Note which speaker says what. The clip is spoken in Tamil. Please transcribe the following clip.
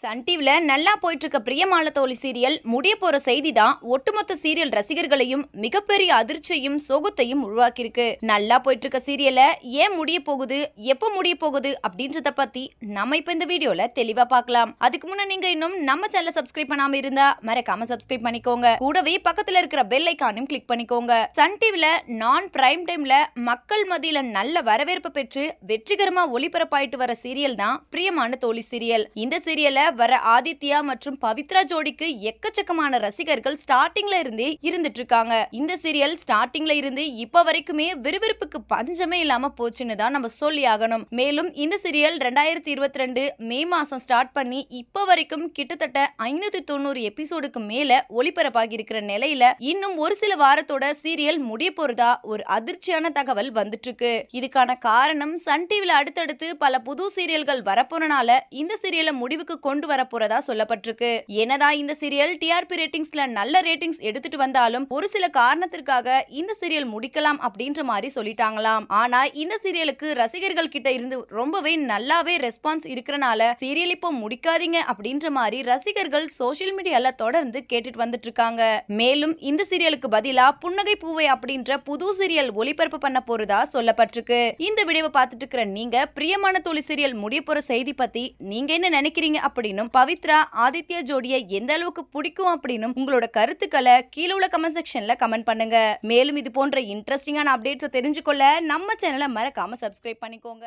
Speaker 1: சன் டிவில நல்லா போயிட்டு இருக்க பிரியமான தோழி சீரியல் முடிய போற செய்தி தான் ஒட்டுமொத்த சீரியல் ரசிகர்களையும் மிகப்பெரிய அதிர்ச்சியையும் சோகத்தையும் உருவாக்கியிருக்கு. நல்லா போயிட்டு இருக்க சீரியலை ஏன் முடிய போகுது, எப்போ முடிய போகுது அப்படின்றத பத்தி நம்ம இப்ப இந்த வீடியோல தெளிவா பார்க்கலாம். அதுக்கு முன்ன நீங்க இன்னும் நம்ம சேனலை சப்ஸ்கிரைப் பண்ணாம இருந்தா மறக்காம சப்ஸ்கிரைப் பண்ணிக்கோங்க. கூடவே பக்கத்துல இருக்கிற பெல் ஐகானையும் கிளிக் பண்ணிக்கோங்க. சன் டிவில நான் பிரைம் டைம்ல மக்கள் மத்தியில நல்ல வரவேற்பு பெற்று வெற்றிகரமா ஒளிபரப்பாயிட்டு வர சீரியல் தான் பிரியமான தோழி சீரியல். இந்த சீரியலை வர ஆதித்யா மற்றும் பவித்ரா ஜோடிக்கு எக்கச்சக்கமான ரசிகர்கள் ஸ்டார்டிங்ல இருந்தே இருந்துட்டு இருக்காங்க. இந்த சீரியல் ஸ்டார்டிங்ல இருந்து இப்ப வரைக்குமே விறுவிறுப்புக்கு பஞ்சமே இல்லாம போச்சுன்னு தான் நம்ம சொல்லி ஆகணும். மேலும் இந்த சீரியல் 2022 மே மாசம் ஸ்டார்ட் பண்ணி இப்ப வரைக்கும் கிட்டத்தட்ட 590 எபிசோடுக்கு மேல ஒளிபரப்பாகி இருக்கிற நிலையில இன்னும் ஒரு சில வாரத்தோட சீரியல் முடிய போறதா ஒரு அதிர்ச்சியான தகவல் வந்துட்டு இருக்கு. இதுக்கான காரணம் சன் டிவில அடுத்தடுத்து பல புது சீரியல்கள் வரப்போறனால இந்த சீரியலை முடிவுக்கு கொண்டு வர போறதா சொல்லப்பட்டிருக்கு. என்னதான் இந்த சீரியல் டிஆர்பி ரேட்டிங்ஸ்ல நல்ல ரேட்டிங்ஸ் எடுத்துட்டு வந்தாலும் ஒரு சில காரணத்திற்காக இந்த சீரியல் முடிக்கலாம் அப்படின்ற மாதிரி சொல்லிட்டாங்களாம். ஆனா இந்த சீரியலுக்கு ரசிகர்கள் கிட்ட இருந்து ரொம்பவே நல்லாவே ரெஸ்பான்ஸ் இருக்கறனால சீரியல் இப்போ முடிக்காதீங்க அப்படின்ற மாதிரி ரசிகர்கள் சோஷியல் மீடியால தொடர்ந்து கேட்டுட்டு வந்துட்டு இருக்காங்க. மேலும் இந்த சீரியலுக்கு பதிலா புன்னகை பூவை அப்படின்ற புது சீரியல் ஒளிபரப்பு பண்ண போறதா சொல்லப்பட்டிருக்கு. இந்த வீடியோவை பார்த்துட்டு இருக்கிற நீங்க பிரியமான தோழி சீரியல் முடிய போற செய்தி பத்தி நீங்க என்ன நினைக்கிறீங்க அப்படின்னு பவித்ரா ஆதித்யா ஜோடியை எந்த அளவுக்கு பிடிக்கும் அப்படின்னு உங்களோட கருத்துக்களை கீழே உள்ள கமெண்ட் செக்ஷன்ல கமெண்ட் பண்ணுங்க. மேலும் இது போன்ற இன்ட்ரெஸ்டிங்கான அப்டேட்ஸ் தெரிஞ்சுக்கொள்ள நம்ம சேனலை மறக்காம சப்ஸ்கிரைப் பண்ணிக்கோங்க.